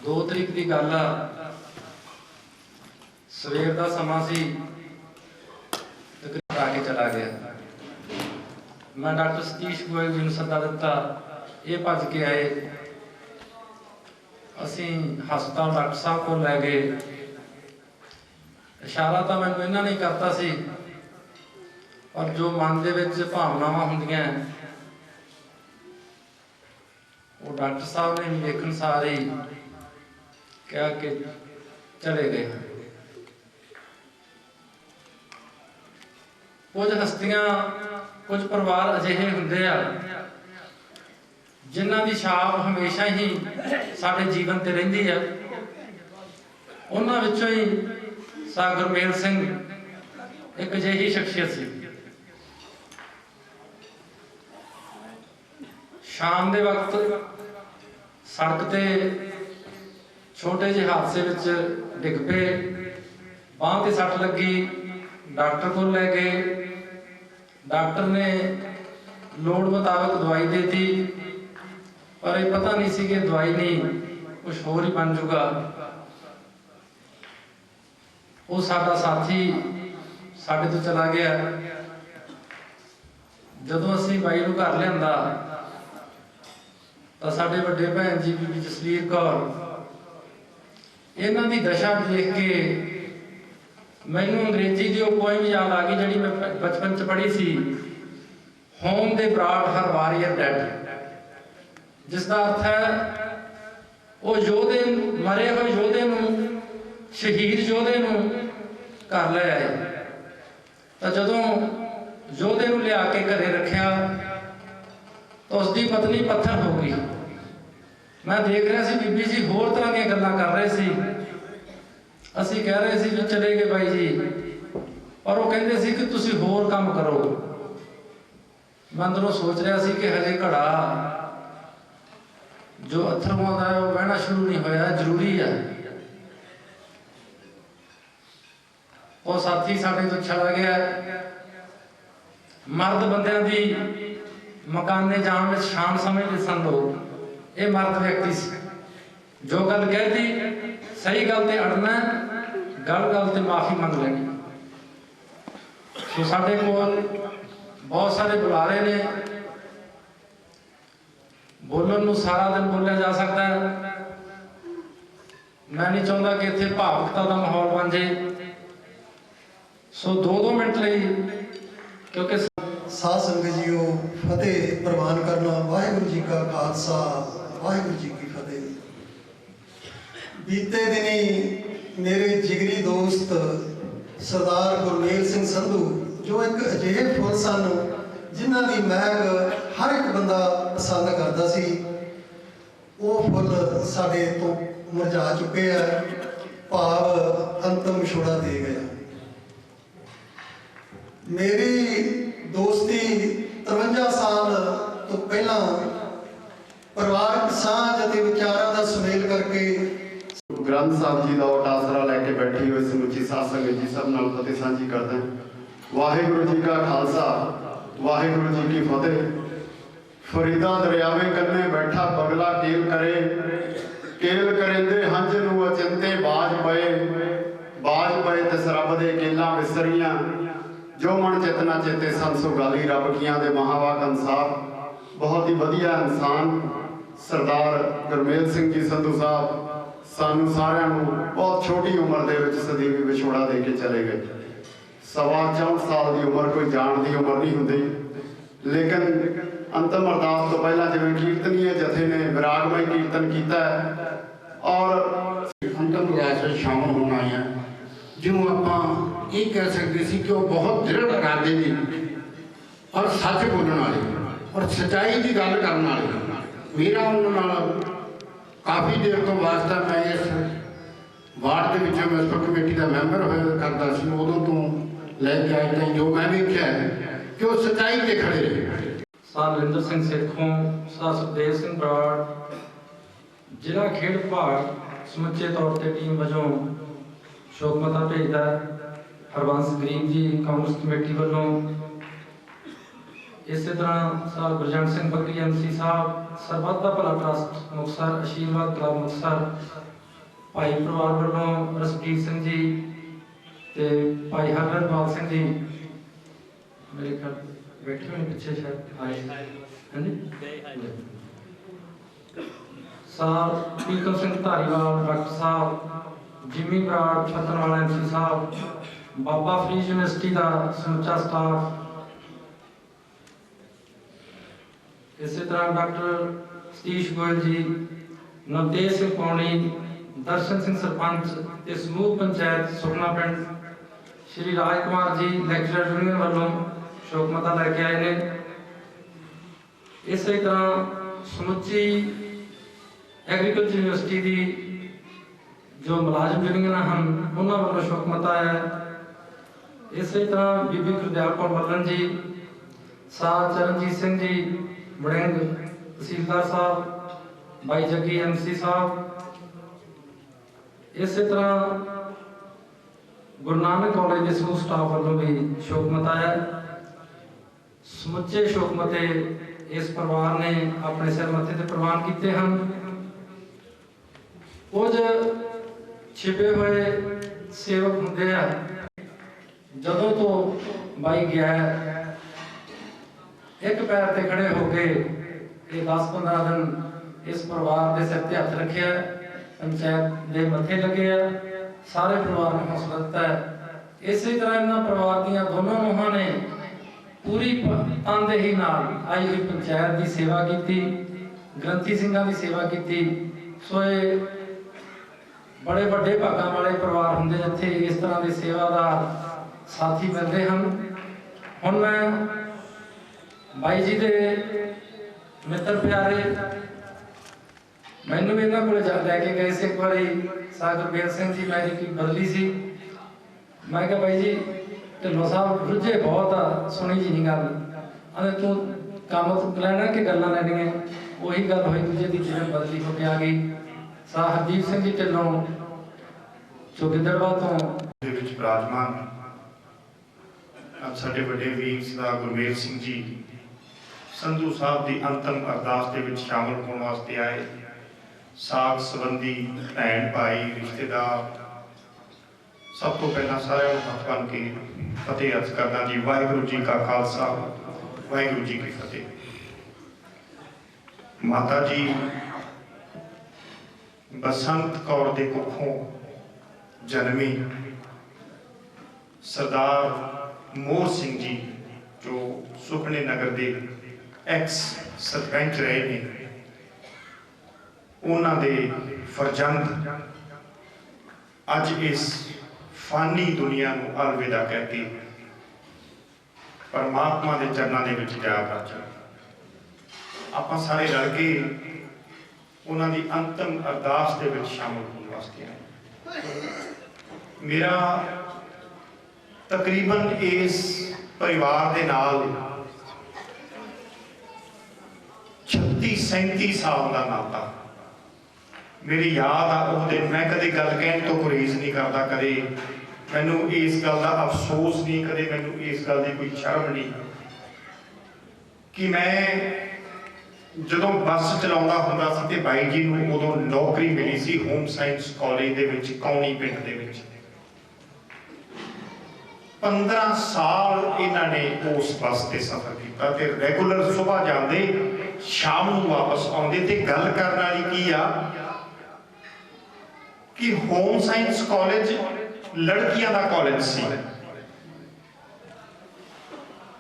2 ਤਰੀਕ ਦੀ ਗੱਲ ਆ, ਸਵੇਰ ਦਾ ਸਮਾਂ ਸੀ, ਤਕਰੀਬਨ ਆ ਕੇ ਚਲਾ ਗਿਆ। ਮੈਂ ਡਾਕਟਰ ਸਤੀਸ਼ ਗੋਇਲ ਜੀ ਨੂੰ ਸੱਦਾ ਦਿੱਤਾ, ਇਹ ਭੱਜ ਕੇ ਆਏ। ਅਸੀਂ ਹਸਪਤਾਲ ਡਾਕਟਰ ਸਾਹਿਬ ਕੋਲ ਲੈ ਗਏ। ਇਸ਼ਾਰਾ ਤਾਂ ਮੈਨੂੰ ਇਹਨਾਂ ਨੇ ਕਰਤਾ ਸੀ, ਪਰ ਜੋ ਮਨ ਦੇ ਵਿੱਚ ਭਾਵਨਾਵਾਂ ਹੁੰਦੀਆਂ ਉਹ ਡਾਕਟਰ ਸਾਹਿਬ ਨੇ ਵੇਖਣ ਸਾਰ ਹੀ ਕਿਹਾ ਕਿ ਚਲੇ ਗਏ। ਕੁਝ ਹਸਤੀਆਂ, ਕੁਝ ਪਰਿਵਾਰ ਅਜਿਹੇ ਹੁੰਦੇ ਆ ਜਿਨ੍ਹਾਂ ਦੀ ਛਾਪ ਹਮੇਸ਼ਾ ਹੀ ਸਾਡੇ ਜੀਵਨ ਤੇ ਰਹਿੰਦੀ ਆ। ਉਹਨਾਂ ਵਿੱਚੋਂ ਹੀ ਗੁਰਮੇਲ ਸਿੰਘ ਇੱਕ ਅਜਿਹੀ ਸ਼ਖਸੀਅਤ ਸੀ। ਸ਼ਾਮ ਦੇ ਵਕਤ ਸੜਕ ਤੇ ਛੋਟੇ ਜਿਹੇ ਹਾਦਸੇ ਵਿੱਚ ਡਿੱਗ ਪਏ, ਬਾਂਹ ਤੇ ਸੱਟ ਲੱਗੀ, ਡਾਕਟਰ ਕੋਲ ਲੈ ਗਏ। ਡਾਕਟਰ ਨੇ ਲੋੜ ਮੁਤਾਬਕ ਦਵਾਈ ਦੇਤੀ, ਪਰ ਇਹ ਪਤਾ ਨਹੀਂ ਸੀ ਕਿ ਦਵਾਈ ਨਹੀਂ ਕੁਝ ਹੋਰ ਹੀ ਬਣ ਜੂਗਾ। ਉਹ ਸਾਡਾ ਸਾਥੀ ਸਾਡੇ ਤੋਂ ਚਲਾ ਗਿਆ। ਜਦੋਂ ਅਸੀਂ ਬਾਈ ਨੂੰ ਘਰ ਲਿਆਂਦਾ ਤਾਂ ਸਾਡੇ ਵੱਡੇ ਭੈਣ ਜੀ ਬੀਬੀ ਜਸਵੀਰ ਕੌਰ, ਇਹਨਾਂ ਦੀ ਦਸ਼ਾ ਦੇਖ ਕੇ ਮੈਨੂੰ ਅੰਗਰੇਜ਼ੀ ਦੀ ਉਹ ਪੋਇਮ ਯਾਦ ਆ ਗਈ ਜਿਹੜੀ ਮੈਂ ਬਚਪਨ ਚ ਪੜ੍ਹੀ ਸੀ, ਹੋਮ ਦੇ ਬਰਾਡ ਹਰ ਵਾਰੀਅਰ ਡੈਡ, ਜਿਸ ਦਾ ਅਰਥ ਹੈ ਉਹ ਯੋਧੇ, ਮਰੇ ਹੋਏ ਯੋਧੇ ਨੂੰ, ਸ਼ਹੀਦ ਯੋਧੇ ਨੂੰ ਘਰ ਲੈ ਆਏ। ਤਾਂ ਜਦੋਂ ਯੋਧੇ ਨੂੰ ਲਿਆ ਕੇ ਘਰੇ ਰੱਖਿਆ ਤਾਂ ਉਸ ਦੀ ਪਤਨੀ ਪੱਥਰ ਹੋ ਗਈ। ਮੈਂ ਦੇਖ ਰਿਹਾ ਸੀ ਬੀਬੀ ਜੀ ਹੋਰ ਤਰ੍ਹਾਂ ਦੀਆਂ ਗੱਲਾਂ ਕਰ ਰਹੇ ਸੀ। ਅਸੀਂ ਕਹਿ ਰਹੇ ਸੀ ਵੀ ਚਲੇ ਗਏ ਬਾਈ ਜੀ, ਪਰ ਉਹ ਕਹਿੰਦੇ ਸੀ ਕਿ ਤੁਸੀਂ ਹੋਰ ਕੰਮ ਕਰੋ। ਮੈਂ ਅੰਦਰੋਂ ਸੋਚ ਰਿਹਾ ਸੀ ਕਿ ਹਜੇ ਘੜਾ ਜੋ ਅਥਰੂਆਂ ਦਾ ਉਹ ਵਹਿਣਾ ਸ਼ੁਰੂ ਨਹੀਂ ਹੋਇਆ, ਜ਼ਰੂਰੀ ਹੈ। ਉਹ ਸਾਥੀ ਸਾਡੇ ਤੋਂ ਚਲਾ ਗਿਆ। ਮਰਦ ਬੰਦਿਆਂ ਦੀ ਮਕਾਨੇ ਜਾਣ ਵਿੱਚ ਸ਼ਾਨ ਸਮਝਦੇ ਸਨ ਲੋਕ। ਇਹ ਮਰਦ ਵਿਅਕਤੀ ਸੀ, ਜੋ ਗੱਲ ਕਹਿਤੀ ਸਹੀ ਗੱਲ ਤੇ ਅੜਨਾ, ਗੱਲ ਤੇ ਮਾਫੀ ਮੰਗ ਲੈਣੀ। ਸੋ ਸਾਡੇ ਕੋਲ ਬਹੁਤ ਸਾਰੇ ਬੁਲਾਰੇ ਨੇ, ਬੋਲਣ ਨੂੰ ਸਾਰਾ ਦਿਨ ਬੋਲਿਆ ਜਾ ਸਕਦਾ ਹੈ। ਮੈਂ ਨਹੀਂ ਚਾਹੁੰਦਾ ਕਿ ਇੱਥੇ ਭਾਵੁਕਤਾ ਦਾ ਮਾਹੌਲ ਬਣ ਜੇ। ਸੋ 2-2 ਮਿੰਟ ਲਈ, ਕਿਉਂਕਿ ਸਾਧ ਸੰਗਤ ਜੀਓ, ਫਤਿਹ ਪ੍ਰਵਾਨ ਕਰਨਾ। ਵਾਹਿਗੁਰੂ ਜੀ ਕਾ ਖਾਲਸਾ, ਵਾਹਿਗੁਰੂ ਜੀ ਕੀ ਫਤਿਹ। ਬੀਤੇ ਦਿਨੀ ਮੇਰੇ ਜਿਗਰੀ ਦੋਸਤ ਸਰਦਾਰ ਗੁਰਮੇਲ ਸਿੰਘ ਸੰਧੂ, ਜੋ ਇੱਕ ਅਜਿਹੇ ਫੁੱਲ ਸਨ ਜਿਨ੍ਹਾਂ ਦੀ ਮਹਿਕ ਹਰ ਇੱਕ ਬੰਦਾ ਪਸੰਦ ਕਰਦਾ ਸੀ, ਉਹ ਫੁੱਲ ਸਾਡੇ ਤੋਂ ਮੁਰਝਾ ਚੁੱਕੇ ਆ, ਭਾਵ ਅੰਤਮ ਵਿਛੋੜਾ ਦੇ ਗਿਆ। ਮੇਰੀ ਦੋਸਤੀ 53 ਸਾਲ ਤੋਂ ਪਹਿਲਾਂ ਪਰਿਵਾਰਕ ਸਾਂਝ ਅਤੇ ਵਿਚਾਰਾਂ ਦਾ ਸੁਮੇਲ ਕਰਕੇ ਗ੍ਰੰਥ ਸਾਹਿਬ ਜੀ ਦਾ ਓਟ ਆਸਰਾ ਲੈ ਕੇ ਬੈਠੀ ਹੋਈ ਸਮੁੱਚੀ ਸਾਧ ਸੰਗਤ ਜੀ ਸਭ ਨਾਲ ਫਤਿਹ ਸਾਂਝੀ ਕਰਦੇ ਹਾਂ। ਵਾਹਿਗੁਰੂ ਜੀ ਕਾ ਖਾਲਸਾ, ਵਾਹਿਗੁਰੂ ਜੀ ਕੀ ਫਤਿਹ। ਫਰੀਦਾ ਦਰਿਆਵੇ ਕੰਨੇ ਬੈਠਾ ਬਗਲਾ ਕੇਲ ਕਰੇ, ਕੇਲ ਕਰੇਂਦੇ ਹੰਝ ਨੂੰ ਅਚਿੰਤੇ ਬਾਜ ਪਏ ਤਿਸ ਰੱਬ ਦੇ ਕੇਲਾਂ ਵਿਸਰੀਆਂ, ਜੋ ਮਨ ਚੇਤਨਾ ਚੇਤੇ ਸਨ ਸੋ ਗਾਲੀ ਰੱਬ ਕੀਆਂ ਦੇ ਮਹਾਵਾਕ ਅਨਸਾਰ। ਬਹੁਤ ਹੀ ਵਧੀਆ ਇਨਸਾਨ ਸਰਦਾਰ ਗੁਰਮੇਲ ਸਿੰਘ ਜੀ ਸੰਧੂ ਸਾਹਿਬ ਸਾਨੂੰ ਸਾਰਿਆਂ ਨੂੰ ਬਹੁਤ ਛੋਟੀ ਉਮਰ ਦੇ ਵਿੱਚ ਸਦੀਵੀ ਵਿਛੋੜਾ ਦੇ ਕੇ ਚਲੇ ਗਏ। 64 ਸਾਲ ਦੀ ਉਮਰ ਕੋਈ ਜਾਣ ਦੀ ਉਮਰ ਨਹੀਂ ਹੁੰਦੀ, ਲੇਕਿਨ ਅੰਤਮ ਅਰਦਾਸ ਤੋਂ ਪਹਿਲਾਂ ਜਿਵੇਂ ਕੀਰਤਨੀਏ ਜਥੇ ਨੇ ਵਿਰਾਗਮਈ ਕੀਰਤਨ ਕੀਤਾ ਔਰ ਅੰਤਮ ਅਰਦਾਸ ਵਿੱਚ ਸ਼ਾਮਲ ਹੋਣ ਆਏ ਹਾਂ, ਜਿਹਨੂੰ ਆਪਾਂ ਇਹ ਕਹਿ ਸਕਦੇ ਸੀ ਕਿ ਉਹ ਬਹੁਤ ਦ੍ਰਿੜ ਇਰਾਦੇ ਦੀ ਔਰ ਸੱਚ ਬੋਲਣ ਵਾਲੇ ਔਰ ਸੱਚਾਈ ਦੀ ਗੱਲ ਕਰਨ ਵਾਲੇ। ਮੇਰਾ ਉਹਨਾਂ ਨਾਲ ਕਾਫੀ ਦੇਰ ਤੋਂ ਵਾਸਤਾ, ਮੈਂ ਇਸ ਵਾਰਡ ਦੇ ਵਿੱਚੋਂ ਮਿਊਨਿਸਪਲ ਕਮੇਟੀ ਦਾ ਮੈਂਬਰ ਹੋਇਆ ਕਰਦਾ ਸੀ, ਉਦੋਂ ਤੋਂ ਲੈ ਕੇ ਅੱਜ ਤਾਈਂ ਜੋ ਮੈਂ ਵੇਖਿਆ ਕਿ ਉਹ ਸੱਚਾਈ ਤੇ ਖੜੇ ਰਹੇ। ਸਾਧ ਰਵਿੰਦਰ ਸਿੰਘ ਸੇਖੋਂ, ਸਾਧ ਸੁਖਦੇਵ ਸਿੰਘ ਬਰਾੜ, ਜ਼ਿਲ੍ਹਾ ਖੇਡ ਵਿਭਾਗ ਸਮੁੱਚੇ ਤੌਰ ਤੇ ਟੀਮ ਵਜੋਂ ਸ਼ੋਕਮਤਾ ਭੇਜਦਾ। ਹਰਬੰਸ ਗਰੀਬ ਜੀ ਕਾਂਗਰਸ ਕਮੇਟੀ ਵੱਲੋਂ, ਇਸੇ ਤਰ੍ਹਾਂ ਸਾਧ ਗੁਰਜੰਟ ਸਿੰਘ ਬੱਗੀ ਐਮਸੀ ਸਾਹਿਬ, ਸਰਬੱਤ ਦਾ ਭਲਾ ਟਰਸਟ ਮੁਕਤਸਰ, ਆਸ਼ੀਰਵਾਦ ਕਲੱਬ ਮੁਕਤਸਰ, ਭਾਈ ਪਰਿਵਾਰ ਵੱਲੋਂ ਰਸਪੀਰ ਸਿੰਘ ਜੀ ਤੇ ਭਾਈ ਹਰਨਪਾਲ ਸਿੰਘ ਜੀ, ਮੇਰੇ ਖਿਆਲ ਬੈਠੇ ਹੋਏ ਪਿੱਛੇ ਸ਼ਾਇਦ ਆਏ ਹਾਂਜੀ। ਸਾਧ ਪੀਕਮ ਸਿੰਘ ਧਾਰੀਵਾਲ, ਡਾਕਟਰ ਸਾਹਿਬ ਜਿਮੀ ਬਰਾੜ, ਛਤਰਵਾਲ ਐਮਸੀ ਸਾਹਿਬ, ਬਾਬਾ ਫਰੀਦ ਯੂਨੀਵਰਸਿਟੀ ਦਾ ਸਮੁੱਚਾ ਸਟਾਫ, ਇਸੇ ਤਰ੍ਹਾਂ ਡਾਕਟਰ ਸਤੀਸ਼ ਗੋਇਲ ਜੀ, ਨਵਤੇਜ ਸਿੰਘ ਪੌਣੀ, ਦਰਸ਼ਨ ਸਿੰਘ ਸਰਪੰਚ ਤੇ ਸਮੂਹ ਪੰਚਾਇਤ ਸੁਖਨਾ ਪਿੰਡ, ਸ਼੍ਰੀ ਰਾਜ ਕੁਮਾਰ ਜੀ ਲੈਕਚਰਰ ਯੂਨੀਅਨ ਵੱਲੋਂ ਸ਼ੋਕਮਤਾ ਲੈ ਕੇ ਆਏ ਨੇ। ਇਸੇ ਤਰ੍ਹਾਂ ਸਮੁੱਚੀ ਐਗਰੀਕਲਚਰ ਯੂਨੀਵਰਸਿਟੀ ਦੀ ਜੋ ਮੁਲਾਜ਼ਮ ਯੂਨੀਅਨਾਂ ਹਨ ਉਹਨਾਂ ਵੱਲੋਂ ਸ਼ੋਕਮਤਾ ਹੈ। ਇਸੇ ਤਰ੍ਹਾਂ ਬੀਬੀ ਗੁਰਦਿਆਲ ਕੌਰ ਮੱਲਨ ਜੀ, ਸਾਧ ਚਰਨਜੀਤ ਸਿੰਘ ਜੀ ਵੜਿੰਗ, ਤਹਿਸੀਲਦਾਰ ਸਾਹਿਬ, ਬਾਈ ਜੱਗੀ MC ਸਾਹਿਬ, ਇਸੇ ਤਰ੍ਹਾਂ ਗੁਰੂ ਨਾਨਕ ਕਾਲਜ ਦੇ ਸਮੂਹ ਸਟਾਫ ਵੱਲੋਂ ਵੀ ਸ਼ੋਕਮਤਾ ਹੈ। ਸਮੁੱਚੇ ਸ਼ੋਕਮਤੇ ਇਸ ਪਰਿਵਾਰ ਨੇ ਆਪਣੇ ਸਿਰ ਮੱਥੇ ਤੇ ਪ੍ਰਵਾਨ ਕੀਤੇ ਹਨ। ਕੁਝ ਛਿਪੇ ਹੋਏ ਸੇਵਕ ਹੁੰਦੇ ਆ। ਜਦੋਂ ਤੋਂ ਬਾਈ ਗਿਆ ਹੈ, ਇੱਕ ਪੈਰ ਤੇ ਖੜੇ ਹੋ ਕੇ ਇਹ 10-15 ਦਿਨ ਇਸ ਪਰਿਵਾਰ ਦੇ ਸਿਰ ਤੇ ਹੱਥ ਰੱਖਿਆ, ਪੰਚਾਇਤ ਦੇ ਮੱਥੇ ਲੱਗੇ ਆ, ਸਾਰੇ ਪਰਿਵਾਰ ਨੂੰ ਹੌਸਲਾ ਦਿੱਤਾ ਹੈ। ਇਸੇ ਤਰ੍ਹਾਂ ਇਹਨਾਂ ਪਰਿਵਾਰ ਦੀਆਂ ਦੋਨੋਂ ਨੂੰਹਾਂ ਨੇ ਪੂਰੀ ਤਨਦੇਹੀ ਨਾਲ ਆਈ ਹੋਈ ਪੰਚਾਇਤ ਦੀ ਸੇਵਾ ਕੀਤੀ, ਗ੍ਰੰਥੀ ਸਿੰਘਾਂ ਦੀ ਸੇਵਾ ਕੀਤੀ। ਸੋ ਇਹ ਬੜੇ ਵੱਡੇ ਭਾਗਾਂ ਵਾਲੇ ਪਰਿਵਾਰ ਹੁੰਦੇ ਜਿੱਥੇ ਇਸ ਤਰ੍ਹਾਂ ਦੇ ਸੇਵਾਦਾਰ ਸਾਥੀ ਮਿਲਦੇ ਹਨ। ਹੁਣ ਮੈਂ ਬਾਈ ਜੀ ਦੇ ਮਿੱਤਰ ਪਿਆਰੇ ਮੈਨੂੰ ਵੀ ਇਹਨਾਂ ਕੋਲ ਲੈ ਕੇ ਗਏ ਸੀ ਇੱਕ ਵਾਰੀ। ਗੁਰਮੇਲ ਸਿੰਘ ਜੀ ਮੇਰੀ ਕੀ ਬਦਲੀ ਸੀ। ਮੈਂ ਕਿਹਾ ਬਾਈ ਜੀ ਢਿੱਲੋਂ ਸਾਹਿਬ ਰੁੱਝੇ ਬਹੁਤ ਆ, ਸੁਣੀ ਜੀ ਨਹੀਂ ਗੱਲ। ਆਂਦੇ ਤੂੰ ਕੰਮ ਲੈਣਾ ਕਿ ਗੱਲਾਂ ਲੈਣੀਆਂ। ਉਹੀ ਗੱਲ ਹੋਈ, ਦੂਜੇ ਦੀ ਜਿਵੇਂ ਬਦਲੀ ਹੋ ਕੇ ਆ ਗਈ। ਹਰਦੀਪ ਸਿੰਘ ਜੀ ਢਿੱਲੋਂ ਚੋਗਿੱਦੜਵਾ ਤੋਂ ਦੇ ਵਿੱਚ ਬਿਰਾਜਮਾਨ ਅੱਜ ਸਾਡੇ ਵੱਡੇ ਵੀਰ ਸਰਦਾਰ ਗੁਰਮੇਲ ਸਿੰਘ ਜੀ ਸੰਧੂ ਸਾਹਿਬ ਦੀ ਅੰਤਮ ਅਰਦਾਸ ਦੇ ਵਿੱਚ ਸ਼ਾਮਲ ਹੋਣ ਵਾਸਤੇ ਆਏ। ਸਾਥ ਸੰਬੰਧੀ ਭੈਣ ਭਾਈ ਰਿਸ਼ਤੇਦਾਰ, ਸਭ ਤੋਂ ਪਹਿਲਾਂ ਸਾਰਿਆਂ ਨੂੰ ਹੱਥ ਬੰਨ੍ਹ ਕੇ ਫਤਿਹ ਅਰਜ਼ ਕਰਦਾ ਜੀ। ਵਾਹਿਗੁਰੂ ਜੀ ਕਾ ਖਾਲਸਾ, ਵਾਹਿਗੁਰੂ ਜੀ ਕੀ ਫਤਿਹ। ਮਾਤਾ ਜੀ ਬਸੰਤ ਕੌਰ ਦੇ ਕੁੱਖੋਂ ਜਨਮੀ ਸਰਦਾਰ ਮੋਹਰ ਸਿੰਘ ਜੀ ਜੋ ਸੁਖਨੇ ਨਗਰ ਦੇ ਐਕਸ ਸਰਪੰਚ ਰਹੇ ਨੇ, ਉਹਨਾਂ ਦੇ ਫਰਜ਼ੰਦ ਅੱਜ ਇਸ ਫਾਨੀ ਦੁਨੀਆ ਨੂੰ ਅਲਵਿਦਾ ਕਹਿ ਕੇ ਪਰਮਾਤਮਾ ਦੇ ਚਰਨਾਂ ਦੇ ਵਿੱਚ ਜਾ ਪਹੁੰਚੇ। ਆਪਾਂ ਸਾਰੇ ਰਲ ਕੇ ਉਹਨਾਂ ਦੀ ਅੰਤਮ ਅਰਦਾਸ ਦੇ ਵਿੱਚ ਸ਼ਾਮਲ ਹੋਣ ਵਾਸਤੇ ਆਏ। ਮੇਰਾ ਤਕਰੀਬਨ ਇਸ ਪਰਿਵਾਰ ਦੇ ਨਾਲ 36-37 ਸਾਲ ਦਾ ਨਾਤਾ। ਮੇਰੀ ਯਾਦ ਆ ਉਹ ਦਿਨ, ਮੈਂ ਕਦੇ ਗੱਲ ਕਹਿਣ ਤੋਂ ਗੁਰੇਜ਼ ਨਹੀਂ ਕਰਦਾ, ਕਦੇ ਮੈਨੂੰ ਇਸ ਗੱਲ ਦਾ ਅਫਸੋਸ ਨਹੀਂ, ਕਦੇ ਮੈਨੂੰ ਇਸ ਗੱਲ ਦੀ ਕੋਈ ਸ਼ਰਮ ਨਹੀਂ ਕਿ ਮੈਂ ਜਦੋਂ ਬੱਸ ਚਲਾਉਂਦਾ ਹੁੰਦਾ ਸੀ ਤੇ ਬਾਈ ਜੀ ਨੂੰ ਉਦੋਂ ਨੌਕਰੀ ਮਿਲੀ ਸੀ ਹੋਮ ਸਾਇੰਸ ਕਾਲਜ ਦੇ ਵਿੱਚ, ਕੌਣੀ ਪਿੰਡ ਦੇ ਵਿੱਚ। 15 ਸਾਲ ਇਹਨਾਂ ਨੇ ਉਸ ਬੱਸ ਤੇ ਸਫ਼ਰ ਕੀਤਾ ਤੇ ਰੈਗੂਲਰ ਸਵੇਰ ਜਾਂਦੇ, ਸ਼ਾਮ ਨੂੰ ਵਾਪਸ ਆਉਂਦੇ। ਤੇ ਗੱਲ ਕਰਨ ਵਾਲੀ ਕੀ ਆ ਕਿ ਹੋਮ ਸਾਇੰਸ ਕਾਲਜ ਲੜਕੀਆਂ ਦਾ ਕਾਲਜ ਸੀ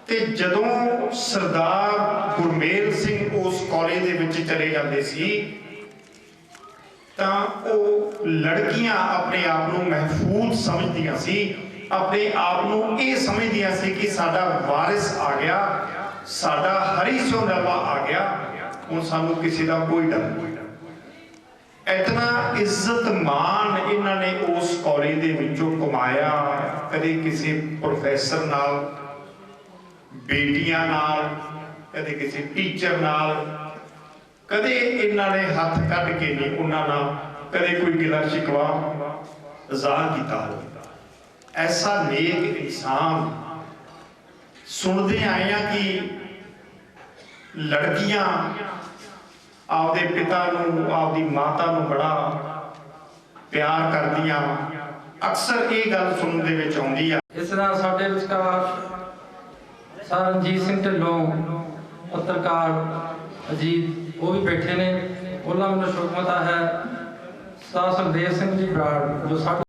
ਤੇ ਜਦੋਂ ਸਰਦਾਰ ਗੁਰਮੇਲ ਸਿੰਘ ਉਸ ਕਾਲਜ ਦੇ ਵਿੱਚ ਚਲੇ ਜਾਂਦੇ ਸੀ ਤਾਂ ਉਹ ਲੜਕੀਆਂ ਆਪਣੇ ਆਪ ਨੂੰ ਮਹਿਫੂਜ਼ ਸਮਝਦੀਆਂ ਸੀ, ਆਪਣੇ ਆਪ ਨੂੰ ਇਹ ਸਮਝਦੀਆਂ ਸੀ ਕਿ ਸਾਡਾ ਵਾਰਿਸ ਆ ਗਿਆ, ਸਾਡਾ ਹਰੀ ਸੋ ਨਰਵਾ ਆ ਗਿਆ, ਹੁਣ ਸਾਨੂੰ ਕਿਸੇ ਦਾ ਕੋਈ ਡਰ ਨਹੀਂ। ਇਤਨਾ ਇੱਜ਼ਤ ਮਾਣ ਇਹਨਾਂ ਨੇ ਉਸ ਕਾਲਜ ਦੇ ਵਿੱਚੋਂ ਕਮਾਇਆ। ਕਦੇ ਕਿਸੇ ਪ੍ਰੋਫੈਸਰ ਨਾਲ, ਬੇਟੀਆਂ ਨਾਲ, ਕਦੇ ਕਿਸੇ ਟੀਚਰ ਨਾਲ, ਕਦੇ ਇਹਨਾਂ ਨੇ ਹੱਥ ਕੱਢ ਕੇ ਨਹੀਂ ਉਹਨਾਂ ਨਾਲ ਕਦੇ ਕੋਈ ਗਿਲਾ ਸ਼ਿਕਵਾ ਜ਼ਾਹਰ ਕੀਤਾ। ਐਸਾ ਨੇਕ ਇਨਸਾਨ ਸੁਣਦੇ ਆਏ ਆ ਕਿ ਲੜਕੀਆਂ ਆਪਦੇ ਪਿਤਾ ਨੂੰ, ਆਪਦੀ ਮਾਤਾ ਨੂੰ ਬੜਾ ਪਿਆਰ ਕਰਦੀਆਂ। ਅਕਸਰ ਇਹ ਗੱਲ ਸੁਣਨ ਦੇ ਵਿੱਚ ਆਉਂਦੀ ਆ। ਇਸ ਤਰ੍ਹਾਂ ਸਾਡੇ ਵਿਚਕਾਰ ਸਰ ਰਣਜੀਤ ਸਿੰਘ ਢਿੱਲੋਂ, ਪੱਤਰਕਾਰ ਅਜੀਤ, ਉਹ ਵੀ ਬੈਠੇ ਨੇ। ਉਹਨਾਂ ਨੂੰ ਸ਼ੁਕਮਤਾ ਹੈ। ਸਰ ਸੁਖਦੇਵ ਸਿੰਘ ਜੀ ਬਰਾੜ ਜੋ ਸਾਡੇ